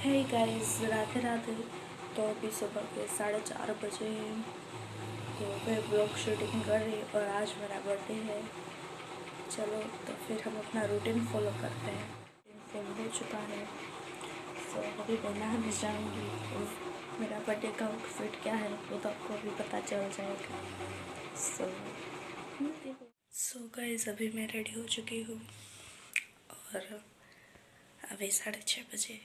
Hey guys, Radhe Radhe. तो अभी सुबह के 4:30 बजे हैं। तो मैं ब्लॉग शूटिंग कर रही हूँ और आज मेरा बर्थडे है। चलो तो फिर हम अपना रूटीन फॉलो करते हैं। फॉलो हो चुका है। तो अभी मैं नहाने जाऊँगी और मेरा बर्थडे का आउटफिट क्या है वो तो आपको अभी पता चल जाएगा। सो गाइस, अभी मैं रेडी हो चुकी हूँ और अभी 6:30 बजे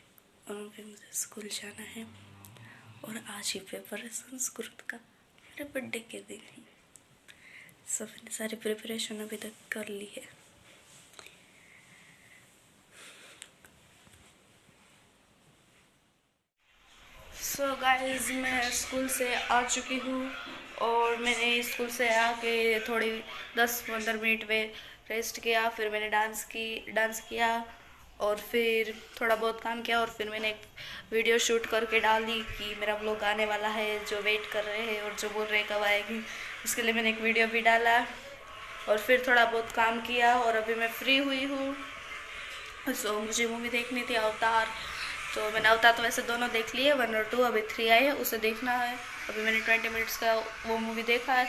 और अभी मुझे स्कूल जाना है। और आज ही पेपर है संस्कृत का, मेरे बर्थडे के दिन ही। सो मैंने सारी प्रिपरेशन अभी तक कर ली है। सो गाइस, मैं स्कूल से आ चुकी हूँ और मैंने स्कूल से आके थोड़ी 10-15 मिनट में रेस्ट किया। फिर मैंने डांस किया और फिर थोड़ा बहुत काम किया और फिर मैंने एक वीडियो शूट करके डाल दी कि मेरा ब्लॉग आने वाला है, जो वेट कर रहे हैं और जो बोल रहे कब आएगी, उसके लिए मैंने एक वीडियो भी डाला। और फिर थोड़ा बहुत काम किया और अभी मैं फ्री हुई हूँ। सो मुझे मूवी देखनी थी अवतार, तो मैंने अवतार तो वैसे दोनों देख लिए, 1 और 2, अभी 3 आई है, उसे देखना है। अभी मैंने 20 मिनट्स का वो मूवी देखा है।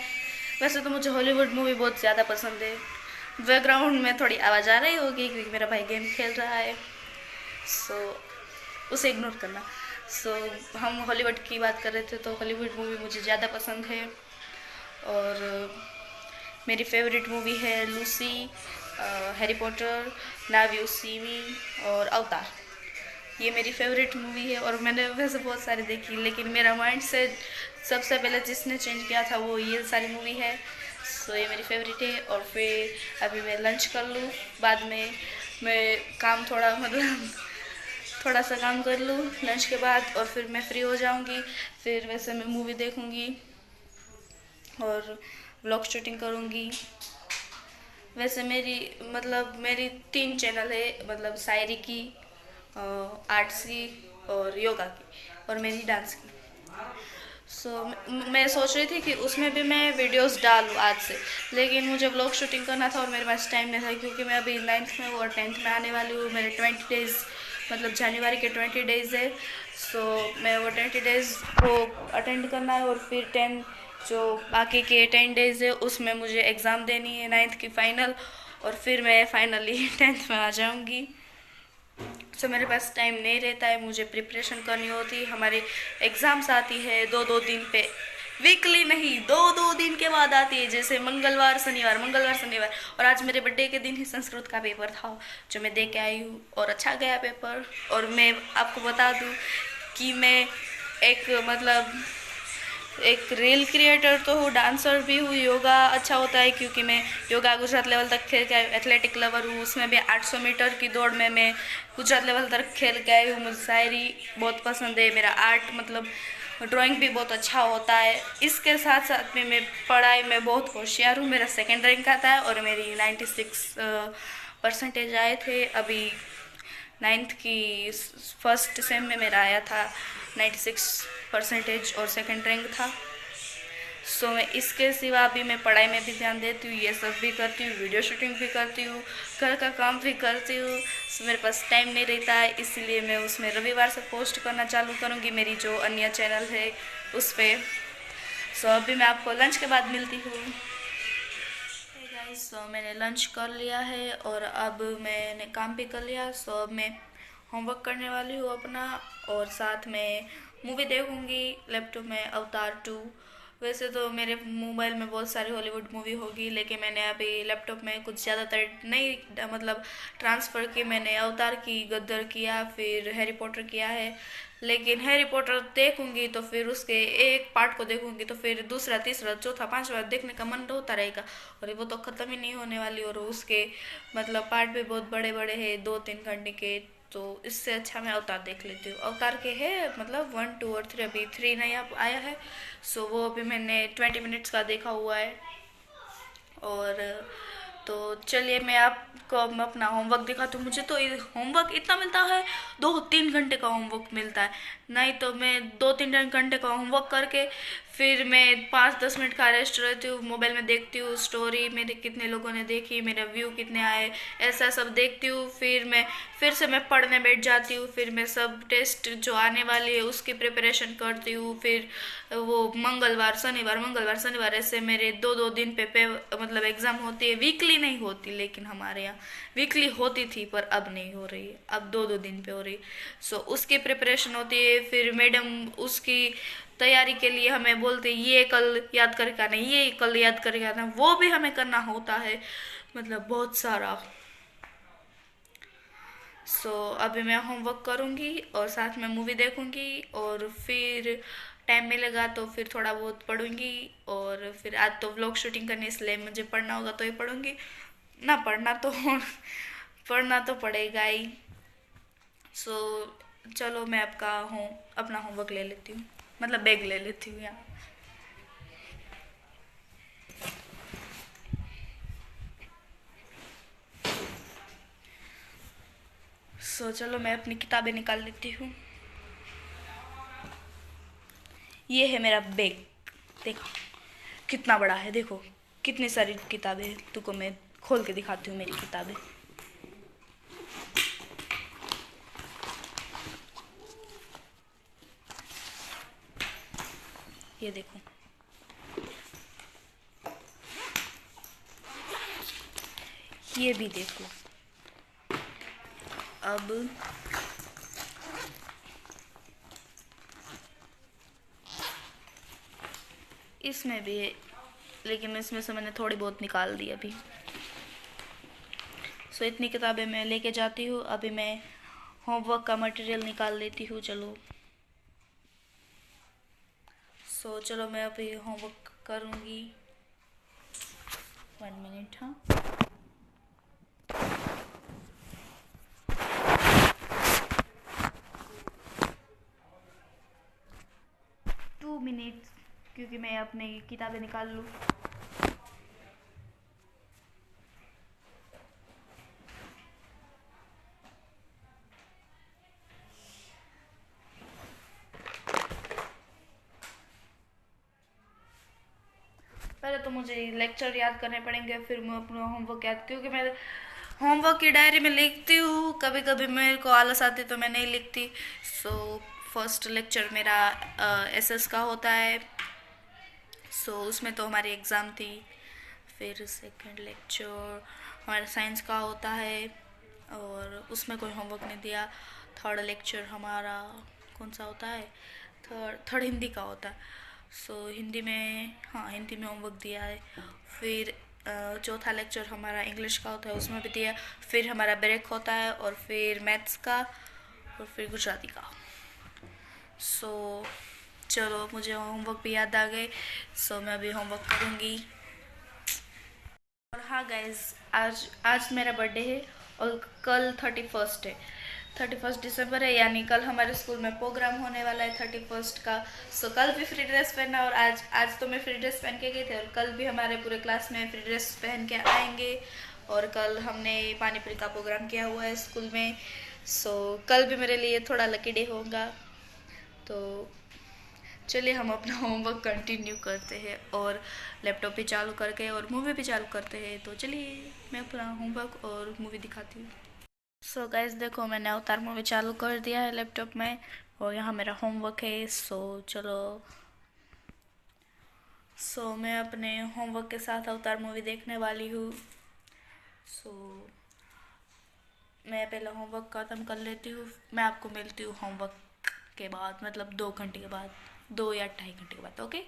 वैसे तो मुझे हॉलीवुड मूवी बहुत ज़्यादा पसंद है। बैकग्राउंड में थोड़ी आवाज़ आ रही होगी क्योंकि मेरा भाई गेम खेल रहा है, सो उसे इग्नोर करना। सो हम हॉलीवुड की बात कर रहे थे, तो हॉलीवुड मूवी मुझे ज़्यादा पसंद है। और मेरी फेवरेट मूवी है Lucy, Harry Potter, now you see me और अवतार। ये मेरी फेवरेट मूवी है और मैंने वैसे बहुत सारी देखी, लेकिन मेरा माइंड से सबसे पहले जिसने चेंज किया था वो ये सारी मूवी है। सो ये मेरी फेवरेट है। और फिर अभी मैं लंच कर लूँ, बाद में मैं काम थोड़ा थोड़ा सा काम कर लूँ लंच के बाद और फिर मैं फ्री हो जाऊँगी। फिर वैसे मैं मूवी देखूँगी और ब्लॉग शूटिंग करूँगी। वैसे मेरी 3 चैनल है, मतलब शायरी की, आर्ट्स की और योगा की और मेरी डांस की। सो मैं सोच रही थी कि उसमें भी मैं वीडियोस डालूँ आज से, लेकिन मुझे व्लॉग शूटिंग करना था और मेरे पास टाइम नहीं था क्योंकि मैं अभी 9th में और 10th में आने वाली हूँ। मेरे 20 डेज़, मतलब जनवरी के 20 डेज़ है। सो मैं वो 20 डेज़ को अटेंड करना है और फिर 10 जो बाकी के 10 डेज़ है उसमें मुझे एग्ज़ाम देनी है 9th की फ़ाइनल, और फिर मैं फाइनली 10th में आ जाऊँगी। सो मेरे पास टाइम नहीं रहता है, मुझे प्रिपरेशन करनी होती है। हमारे एग्ज़ाम्स आती है 2-2 दिन पे, वीकली नहीं, 2-2 दिन के बाद आती है, जैसे मंगलवार शनिवार। और आज मेरे बर्थडे के दिन ही संस्कृत का पेपर था जो मैं दे के आई हूँ और अच्छा गया पेपर। और मैं आपको बता दूँ कि मैं एक रील क्रिएटर तो हूँ, डांसर भी हूँ। योगा अच्छा होता है क्योंकि मैं योगा गुजरात लेवल तक खेल के आई, एथलेटिक लेवल हूँ, उसमें भी 800 मीटर की दौड़ में मैं गुजरात लेवल तक खेल के आई हूँ। मुझे शायरी बहुत पसंद है, मेरा आर्ट मतलब ड्राइंग भी बहुत अच्छा होता है। इसके साथ साथ में मैं पढ़ाई में बहुत होशियार हूँ। मेरा 2nd रैंक आता है और मेरी 96% आए थे। अभी 9th की फर्स्ट सेम में मेरा आया था 96% और 2nd रैंक था। सो मैं इसके सिवा भी मैं पढ़ाई में भी ध्यान देती हूँ, ये सब भी करती हूँ, वीडियो शूटिंग भी करती हूँ, घर का काम भी करती हूँ। सो मेरे पास टाइम नहीं रहता है, इसीलिए मैं उसमें रविवार से पोस्ट करना चालू करूँगी, मेरी जो अन्य चैनल है उस पर। सो अभी मैं आपको लंच के बाद मिलती हूँ। सो मैंने लंच कर लिया है और अब मैंने काम भी कर लिया। सो अब मैं होमवर्क करने वाली हूँ अपना, और साथ में मूवी देखूँगी लैपटॉप में, अवतार 2। वैसे तो मेरे मोबाइल में बहुत सारी हॉलीवुड मूवी होगी, लेकिन मैंने अभी लैपटॉप में कुछ ज़्यादातर नहीं मतलब ट्रांसफ़र की। मैंने अवतार की, गद्दर किया, फिर हैरी पॉटर किया है। लेकिन हैरी पॉटर देखूंगी तो फिर उसके एक पार्ट को देखूंगी तो फिर दूसरा, तीसरा, चौथा, 5वां देखने का मन होता रहेगा और वो तो ख़त्म ही नहीं होने वाली। और उसके मतलब पार्ट भी बहुत बड़े बड़े हैं, 2-3 घंटे के, तो इससे अच्छा मैं अवतार देख लेती हूँ। अवतार के है मतलब 1, 2 और 3, अभी 3 नया आया है। सो वो अभी मैंने 20 मिनट्स का देखा हुआ है। और तो चलिए मैं आपको अपना होमवर्क दिखाती हूँ। मुझे तो होमवर्क इतना मिलता है, 2-3 घंटे का होमवर्क मिलता है। नहीं तो मैं 2-3 घंटे का होमवर्क करके फिर मैं 5-10 मिनट का रेस्ट रहती हूँ, मोबाइल में देखती हूँ स्टोरी मेरे कितने लोगों ने देखी, मेरा व्यू कितने आए, ऐसा सब देखती हूँ। फिर से मैं पढ़ने बैठ जाती हूँ। फिर मैं सब टेस्ट जो आने वाली है उसकी प्रिपरेशन करती हूँ। फिर वो मंगलवार शनिवार ऐसे मेरे 2-2 दिन पे मतलब एग्ज़ाम होती है। वीकली नहीं होती, लेकिन हमारे यहाँ वीकली होती थी पर अब नहीं हो रही है, अब 2-2 दिन पे हो रही। सो उसकी प्रिपरेशन होती है। फिर मैडम उसकी तैयारी के लिए हमें बोलते ये कल याद करके आना, ये कल याद करके आना, वो भी हमें करना होता है, मतलब बहुत सारा। अभी मैं होमवर्क करूँगी और साथ में मूवी देखूँगी, और फिर टाइम मिलेगा तो फिर थोड़ा बहुत पढ़ूँगी। और फिर आज तो व्लॉग शूटिंग करनी, इसलिए मुझे पढ़ना होगा तो ही पढ़ूँगी, ना पढ़ना तो पढ़ना तो पड़ेगा ही। सो चलो मैं अपना होमवर्क ले लेती हूँ, मतलब बैग ले लेती हूँ यहाँ। चलो मैं अपनी किताबें निकाल लेती हूँ। ये है मेरा बैग, देखो कितना बड़ा है, देखो कितनी सारी किताबें हैं। तुमको मैं खोल के दिखाती हूँ मेरी किताबें। ये देखो, ये भी देखो। अब इसमें भी है, लेकिन इसमें से मैंने थोड़ी बहुत निकाल दी अभी। इतनी किताबें मैं लेके जाती हूँ। अभी मैं होमवर्क का मटेरियल निकाल लेती हूँ, चलो। चलो मैं अभी होमवर्क करूँगी। 1 मिनट, हाँ। टू मिनट्स, क्योंकि मैं अपनी किताबें निकाल लूँ। पहले तो मुझे लेक्चर याद करने पड़ेंगे, फिर मैं अपना होमवर्क याद, क्योंकि मैं होमवर्क की डायरी में लिखती हूँ। कभी कभी मेरे को आलस आती तो मैं नहीं लिखती। फर्स्ट लेक्चर मेरा एसएस का होता है। उसमें तो हमारी एग्ज़ाम थी। फिर सेकंड लेक्चर हमारा साइंस का होता है, और उसमें कोई होमवर्क नहीं दिया। थर्ड लेक्चर हमारा कौन सा होता है, थर्ड हिंदी का होता है। हिंदी में, हाँ हिंदी में होमवर्क दिया है। फिर चौथा लेक्चर हमारा इंग्लिश का होता है, उसमें भी दिया। फिर हमारा ब्रेक होता है, और फिर मैथ्स का, और फिर गुजराती का। चलो मुझे होमवर्क भी याद आ गए। मैं अभी होमवर्क करूँगी। और हाँ गाइज, आज आज मेरा बर्थडे है, और कल 31st है। 31 दिसंबर है, यानी कल हमारे स्कूल में प्रोग्राम होने वाला है 31 का। कल भी फ्री ड्रेस पहनना, और आज तो मैं फ्री ड्रेस पहन के गई थी, और कल भी हमारे पूरे क्लास में फ्री ड्रेस पहन के आएंगे। और कल हमने पानीपुरी का प्रोग्राम किया हुआ है स्कूल में। कल भी मेरे लिए थोड़ा लकी डे होगा। तो चलिए हम अपना होमवर्क कंटिन्यू करते हैं, और लैपटॉप भी चालू करके और मूवी भी चालू करते हैं। तो चलिए मैं अपना होमवर्क और मूवी दिखाती हूँ। गाइस देखो, मैंने अवतार मूवी चालू कर दिया है लैपटॉप में, और यहाँ मेरा होमवर्क है। चलो मैं अपने होमवर्क के साथ अवतार मूवी देखने वाली हूँ। मैं पहले होमवर्क ख़त्म कर लेती हूँ, मैं आपको मिलती हूँ होमवर्क के बाद, मतलब 2 घंटे के बाद, 2 या 2.5 घंटे के बाद, ओके।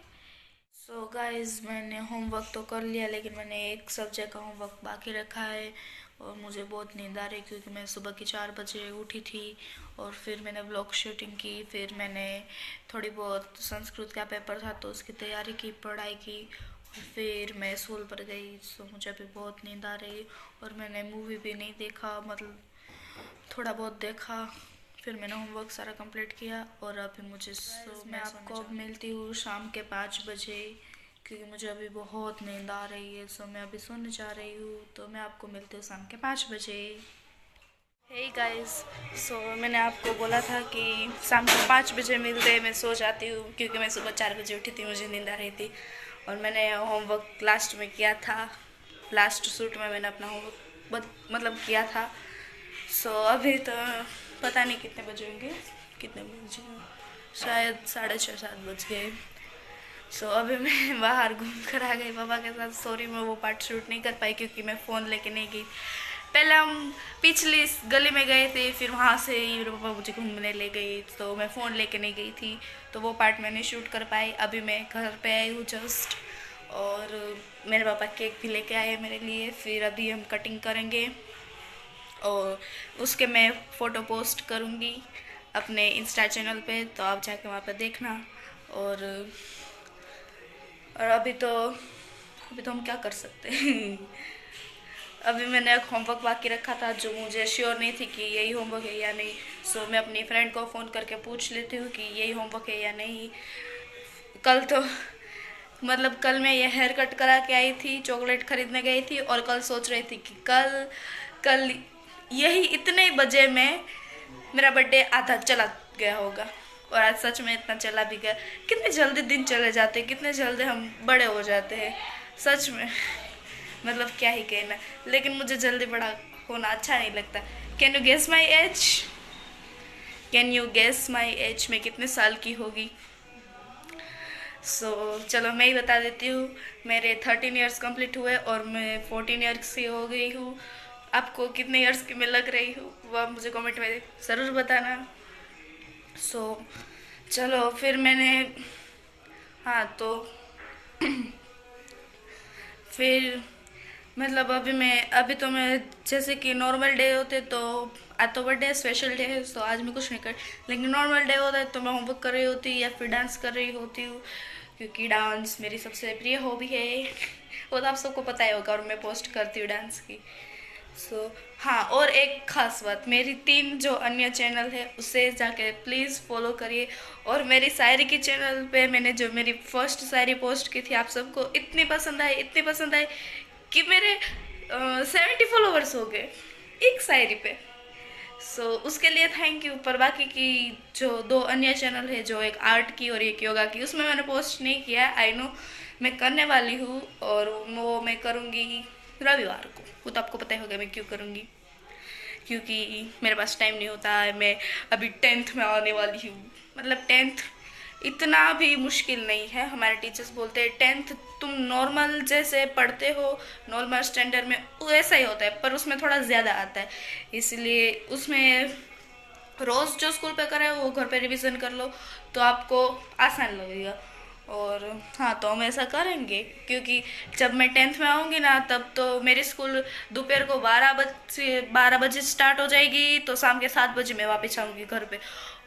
गाइस मैंने होमवर्क तो कर लिया, लेकिन मैंने एक सब्जेक्ट का होमवर्क बाकी रखा है, और मुझे बहुत नींद आ रही, क्योंकि मैं सुबह की 4 बजे उठी थी, और फिर मैंने व्लॉग शूटिंग की। फिर मैंने थोड़ी बहुत संस्कृत का पेपर था तो उसकी तैयारी की, पढ़ाई की, और फिर मैं स्कूल पर गई। मुझे अभी बहुत नींद आ रही, और मैंने मूवी भी नहीं देखा, मतलब थोड़ा बहुत देखा। फिर मैंने होमवर्क सारा कंप्लीट किया, और अभी मैं आपको अब मिलती हूँ शाम के 5 बजे, क्योंकि मुझे अभी बहुत नींद आ रही है। मैं अभी सोने जा रही हूँ, तो मैं आपको मिलती हूँ शाम के 5 बजे। हे गाइस, सो मैंने आपको बोला था कि शाम को 5 बजे मिलते मैं सो जाती हूँ, क्योंकि मैं सुबह 4 बजे उठी थी, मुझे नींद आ रही थी। और मैंने होमवर्क लास्ट में किया था, लास्ट शूट में मैंने अपना होमवर्क मतलब किया था। सो अभी तो पता नहीं कितने बजे होंगे, कितने बजे, शायद 6:30-7 बज गए। सो अभी मैं बाहर घूम कर आ गई पापा के साथ। सॉरी मैं वो पार्ट शूट नहीं कर पाई क्योंकि मैं फ़ोन लेके नहीं गई। पहले हम पिछली गली में गए थे, फिर वहाँ से ही मेरे पापा मुझे घूमने ले गई, तो मैं फ़ोन लेके नहीं गई थी, तो वो पार्ट मैंने शूट कर पाई। अभी मैं घर पे आई हूँ जस्ट, और मेरे पापा केक भी लेके आए मेरे लिए। फिर अभी हम कटिंग करेंगे और उसके मैं फ़ोटो पोस्ट करूँगी अपने इंस्टा चैनल पे, तो आप जाके वहाँ पे देखना। और अभी तो हम क्या कर सकते हैं। अभी मैंने एक होमवर्क बाकी रखा था जो मुझे श्योर नहीं थी कि यही होमवर्क है या नहीं। सो मैं अपनी फ्रेंड को फ़ोन करके पूछ लेती हूँ कि यही होमवर्क है या नहीं। कल तो मतलब कल मैं ये हेयर कट करा के आई थी, चॉकलेट खरीदने गई थी, और कल सोच रही थी कि कल कल यही इतने बजे में मेरा बर्थडे आधा चला गया होगा, और आज सच में इतना चला भी गया। कितने जल्दी दिन चले जाते हैं, कितने जल्दी हम बड़े हो जाते हैं, सच में। मतलब क्या ही कहना, लेकिन मुझे जल्दी बड़ा होना अच्छा नहीं लगता। Can you guess my age? Can you guess my age मैं कितने साल की होगी? चलो मैं ही बता देती हूँ। मेरे 13 ईयर्स कंप्लीट हुए और मैं 14 ईयर्स की हो गई हूँ। आपको कितने ईयर्स की मैं लग रही हूँ वो आप मुझे कमेंट में ज़रूर बताना। सो चलो फिर मैंने, हाँ तो फिर मतलब अभी तो मैं जैसे कि नॉर्मल डे होते तो आज तो बर्थडे स्पेशल डे है, तो आज मैं कुछ नहीं कर, लेकिन नॉर्मल डे होता है तो मैं होमवर्क कर रही होती या फिर डांस कर रही होती हूँ, क्योंकि डांस मेरी सबसे प्रिय हॉबी है। वो तो आप सबको पता ही होगा, और मैं पोस्ट करती हूँ डांस की। हाँ, और एक खास बात, मेरी 3 जो अन्य चैनल है उसे जाके प्लीज़ फॉलो करिए। और मेरी शायरी की चैनल पे मैंने जो मेरी फर्स्ट शायरी पोस्ट की थी, आप सबको इतनी पसंद आई, इतनी पसंद आई कि मेरे 70 फॉलोवर्स हो गए एक शायरी पे। उसके लिए थैंक यू। पर बाकी की जो 2 अन्य चैनल है, जो एक आर्ट की और एक योगा की, उसमें मैंने पोस्ट नहीं किया। आई नो मैं करने वाली हूँ, और वो मैं करूँगी रविवार को। वो तो आपको पता ही होगा मैं क्यों करूँगी, क्योंकि मेरे पास टाइम नहीं होता है। मैं अभी 10th में आने वाली हूँ, मतलब 10th इतना भी मुश्किल नहीं है। हमारे टीचर्स बोलते हैं 10th तुम नॉर्मल जैसे पढ़ते हो, नॉर्मल स्टैंडर्ड में वैसा ही होता है, पर उसमें थोड़ा ज़्यादा आता है। इसलिए उसमें रोज़ जो स्कूल पे करे वो घर पे रिवीजन कर लो तो आपको आसान लगेगा। और हाँ, तो हम ऐसा करेंगे, क्योंकि जब मैं 10th में आऊँगी ना, तब तो मेरी स्कूल दोपहर को 12 बजे स्टार्ट हो जाएगी, तो शाम के 7 बजे मैं वापस आऊँगी घर पे।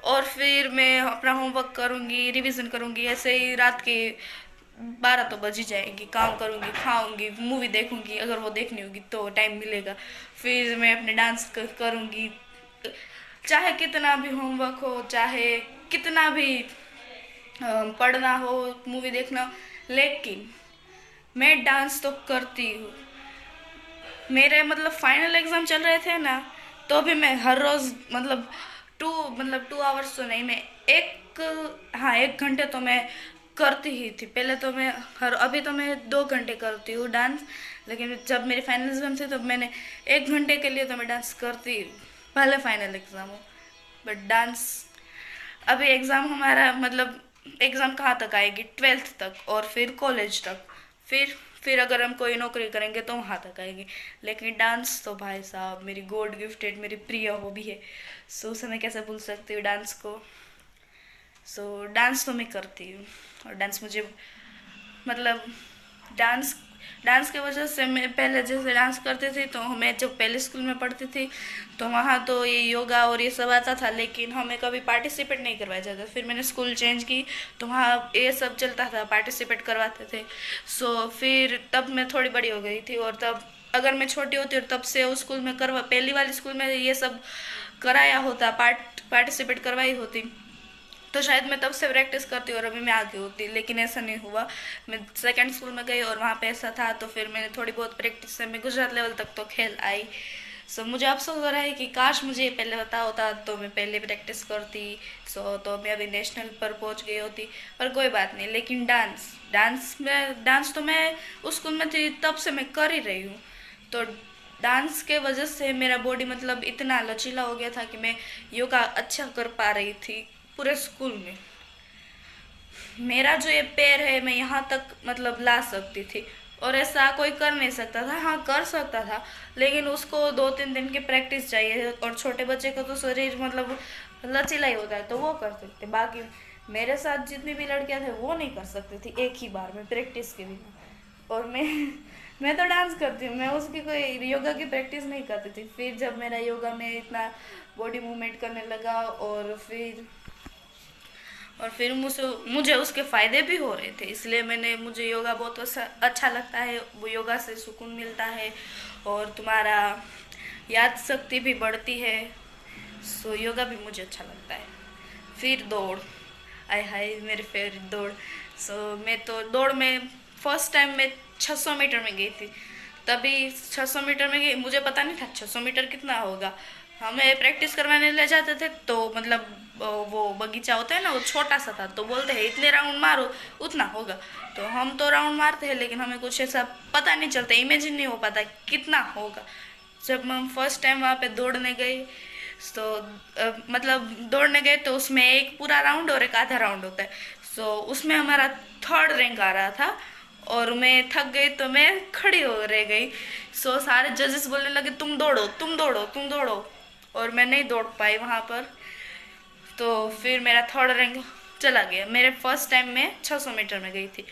और फिर मैं अपना होमवर्क करूँगी, रिवीजन करूँगी, ऐसे ही रात के 12 तो बज ही जाएंगी। काम करूँगी, खाऊँगी, मूवी देखूँगी, अगर वो देखनी होगी तो टाइम मिलेगा। फिर मैं अपने डांस करूँगी, चाहे कितना भी होमवर्क हो, चाहे कितना भी पढ़ना हो, मूवी देखना, लेकिन मैं डांस तो करती हूँ। मेरे मतलब फाइनल एग्ज़ाम चल रहे थे ना, तो भी मैं हर रोज़ मतलब 2 आवर्स तो नहीं, मैं हाँ 1 घंटे तो मैं करती ही थी। पहले तो मैं अभी तो मैं 2 घंटे करती हूँ डांस, लेकिन जब मेरे फाइनल एग्ज़ाम थे तो मैंने 1 घंटे के लिए तो मैं डांस करती हूँ, भले फाइनल एग्ज़ाम हो। बट डांस अभी एग्ज़ाम हमारा मतलब एग्ज़ाम कहाँ तक आएगी, 12th तक, और फिर कॉलेज तक। फिर अगर हम कोई नौकरी करेंगे तो वहाँ तक आएगी। लेकिन डांस तो भाई साहब मेरी गॉड गिफ्टेड, मेरी प्रिय हॉबी है। उसे मैं कैसे भूल सकती हूँ डांस को। डांस तो मैं करती हूँ, और डांस मुझे मतलब डांस डांस की वजह से मैं पहले जैसे डांस करती थी, तो मैं जब पहले स्कूल में पढ़ती थी तो वहाँ तो ये योगा और ये सब आता था, लेकिन हमें कभी पार्टिसिपेट नहीं करवाया जाता। फिर मैंने स्कूल चेंज की तो वहाँ ये सब चलता था, पार्टिसिपेट करवाते थे। फिर तब मैं थोड़ी बड़ी हो गई थी, और तब अगर मैं छोटी होती और तब से उस स्कूल में पहली वाली स्कूल में ये सब कराया होता, पार्टिसिपेट करवाई होती, तो शायद मैं तब से प्रैक्टिस करती और अभी मैं आगे होती। लेकिन ऐसा नहीं हुआ। मैं सेकंड स्कूल में गई और वहाँ पे ऐसा था, तो फिर मैंने थोड़ी बहुत प्रैक्टिस से मैं गुजरात लेवल तक तो खेल आई। सो मुझे अफसोस हो रहा है कि काश मुझे पहले पता होता तो मैं पहले प्रैक्टिस करती। तो मैं अभी नेशनल पर पहुंच गई होती। पर कोई बात नहीं। लेकिन डांस तो मैं उस स्कूल में थी तब से मैं कर ही रही हूँ। तो डांस के वजह से मेरा बॉडी मतलब इतना लचीला हो गया था कि मैं योगा अच्छा कर पा रही थी पूरे स्कूल में। मेरा जो ये पैर है मैं यहाँ तक मतलब ला सकती थी, और ऐसा कोई कर नहीं सकता था। हाँ, कर सकता था, लेकिन उसको 2-3 दिन की प्रैक्टिस चाहिए, और छोटे बच्चे का तो शरीर मतलब लचीला ही होता है तो वो कर सकते। बाकी मेरे साथ जितनी भी लड़कियां थे वो नहीं कर सकती थी एक ही बार में प्रैक्टिस के बिना। और मैं तो डांस करती हूँ, मैं उसकी कोई योगा की प्रैक्टिस नहीं करती थी। फिर जब मेरा योगा में इतना बॉडी मूवमेंट करने लगा, और फिर मुझे उसके फ़ायदे भी हो रहे थे, इसलिए मुझे योगा बहुत अच्छा लगता है। वो योगा से सुकून मिलता है और तुम्हारा याद शक्ति भी बढ़ती है। सो योगा भी मुझे अच्छा लगता है। फिर दौड़, आय हाय मेरे फेवरेट दौड़। मैं तो दौड़ में फर्स्ट टाइम मैं 600 मीटर में गई थी। तभी 600 मीटर में गई, मुझे पता नहीं था 600 मीटर कितना होगा। हमें प्रैक्टिस करवाने ले जाते थे तो मतलब वो बगीचा होता है ना, वो छोटा सा था, तो बोलते हैं इतने राउंड मारो उतना होगा। तो हम तो राउंड मारते हैं, लेकिन हमें कुछ ऐसा पता नहीं चलता, इमेजिन नहीं हो पाता कितना होगा। जब हम फर्स्ट टाइम वहाँ पे दौड़ने गए तो मतलब दौड़ने गए तो उसमें एक पूरा राउंड और एक आधा राउंड होता है। उसमें हमारा थर्ड रैंक आ रहा था, और मैं थक गई तो मैं खड़ी हो रह गई। सारे जजेस बोलने लगे तुम दौड़ो तुम दौड़ो तुम दौड़ो, और मैं नहीं दौड़ पाई वहाँ पर। तो फिर मेरा थर्ड रैंक चला गया। मेरे फर्स्ट टाइम में 600 मीटर में गई थी।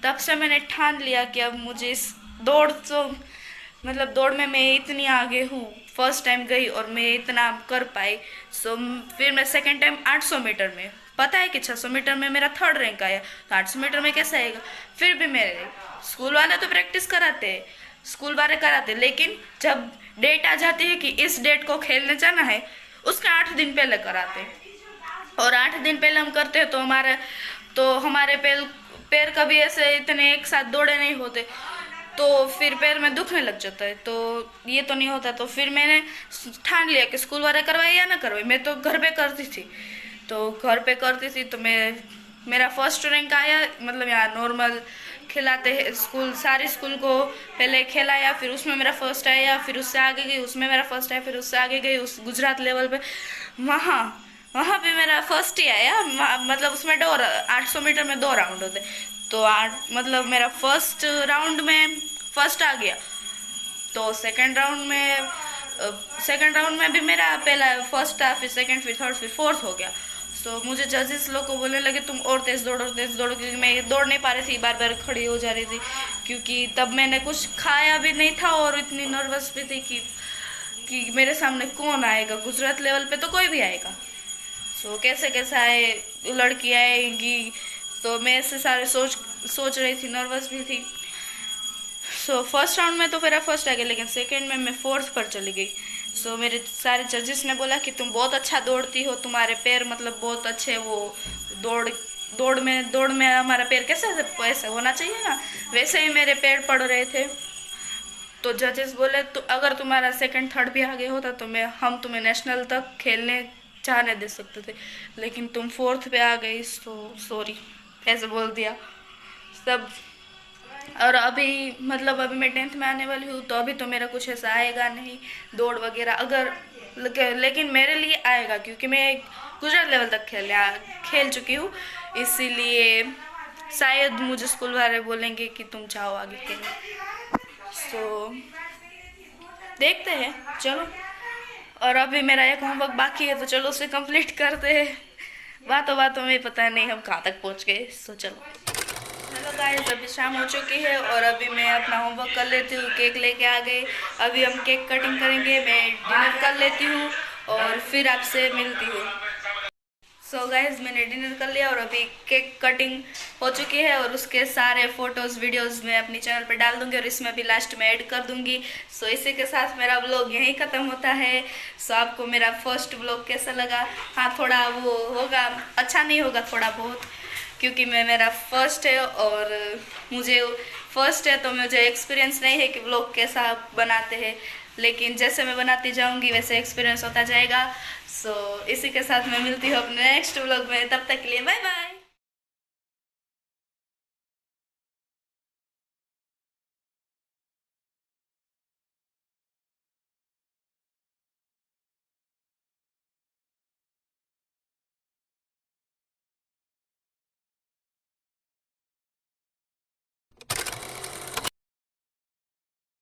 तब से मैंने ठान लिया कि अब मुझे इस दौड़ तो मतलब दौड़ में मैं इतनी आगे हूँ, फर्स्ट टाइम गई और मैं इतना कर पाई। फिर मैं सेकंड टाइम 800 मीटर में, पता है कि 600 मीटर में मेरा थर्ड रैंक आया, तो 800 मीटर में कैसे आएगा। फिर भी मेरे स्कूल वाले तो प्रैक्टिस कराते हैं, स्कूल वाले कराते, लेकिन जब डेट आ जाती है कि इस डेट को खेलने जाना है, उसके 8 दिन पहले कराते हैं। और 8 दिन पहले हम करते हैं तो हमारे पैर कभी ऐसे इतने एक साथ दौड़े नहीं होते, तो फिर पैर में दुखने लग जाता है। तो ये तो नहीं होता। तो फिर मैंने ठान लिया कि स्कूल वाले करवाए या ना करवाए, मैं तो घर पे करती थी। तो घर पे करती थी तो मेरा फर्स्ट रैंक आया। मतलब यहाँ नॉर्मल खिलाते हैं स्कूल, सारे स्कूल को पहले खिलाया, फिर उसमें मेरा फर्स्ट आया, फिर उससे आगे गई उसमें मेरा फर्स्ट आया, फिर उससे आगे गई उस गुजरात लेवल पे, वहाँ वहाँ पे मेरा फर्स्ट ही आया। मतलब उसमें 800 मीटर में 2 राउंड होते, तो मतलब मेरा फर्स्ट राउंड में फर्स्ट आ गया। तो सेकंड राउंड में भी मेरा पहला फर्स्ट था, फिर सेकंड, फिर थर्ड, फिर फोर्थ हो गया। मुझे जजेस लोग को बोलने लगे तुम और तेज दौड़ो तेज दौड़ो, क्योंकि मैं दौड़ नहीं पा रही थी, बार बार खड़ी हो जा रही थी, क्योंकि तब मैंने कुछ खाया भी नहीं था और इतनी नर्वस भी थी कि मेरे सामने कौन आएगा, गुजरात लेवल पे तो कोई भी आएगा। कैसे कैसे आए, लड़की आएगी, तो मैं ऐसे सारे सोच रही थी, नर्वस भी थी। फर्स्ट राउंड में तो मेरा फर्स्ट आ गया, लेकिन सेकंड में मैं फोर्थ पर चली गई। मेरे सारे जजेस ने बोला कि तुम बहुत अच्छा दौड़ती हो, तुम्हारे पैर मतलब बहुत अच्छे, वो दौड़ में हमारा पैर कैसे होना चाहिए ना, वैसे ही मेरे पैर पड़ रहे थे। तो जजेस बोले तो अगर तुम्हारा सेकंड थर्ड भी आगे होता तो हम तुम्हें नेशनल तक खेलने जाने दे सकते थे, लेकिन तुम फोर्थ पे आ गई, तो सॉरी, ऐसे बोल दिया सब। और अभी मतलब अभी मैं 10th में आने वाली हूँ, तो अभी तो मेरा कुछ ऐसा आएगा नहीं दौड़ वगैरह, लेकिन मेरे लिए आएगा, क्योंकि मैं गुजरात लेवल तक खेल चुकी हूँ, इसीलिए शायद मुझे स्कूल वाले बोलेंगे कि तुम जाओ आगे के लिए। देखते हैं, चलो। और अभी मेरा एक होमवर्क बाकी है, तो चलो उसे कंप्लीट करते हैं। बातों में पता नहीं हम कहाँ तक पहुँच गए। चलो। हेलो गाइस, अभी शाम हो चुकी है और अभी मैं अपना होमवर्क कर लेती हूँ। केक लेके आ गए, अभी हम केक कटिंग करेंगे, मैं डिनर कर लेती हूँ और फिर आपसे मिलती हूँ। गाइस, मैंने डिनर कर लिया और अभी केक कटिंग हो चुकी है, और उसके सारे फोटोज़ वीडियोस मैं अपनी चैनल पे डाल दूंगी और इसमें भी लास्ट में ऐड कर दूंगी। इसी के साथ मेरा व्लॉग यहीं ख़त्म होता है। आपको मेरा फर्स्ट व्लॉग कैसा लगा? हाँ, थोड़ा वो होगा, अच्छा नहीं होगा थोड़ा बहुत, क्योंकि मेरा फर्स्ट है और मुझे फर्स्ट है, तो मुझे एक्सपीरियंस नहीं है कि व्लॉग कैसा बनाते हैं। लेकिन जैसे मैं बनाती जाऊंगी वैसे एक्सपीरियंस होता जाएगा। सो इसी के साथ मैं मिलती हूँ अपने नेक्स्ट व्लॉग में, तब तक के लिए बाय बाय।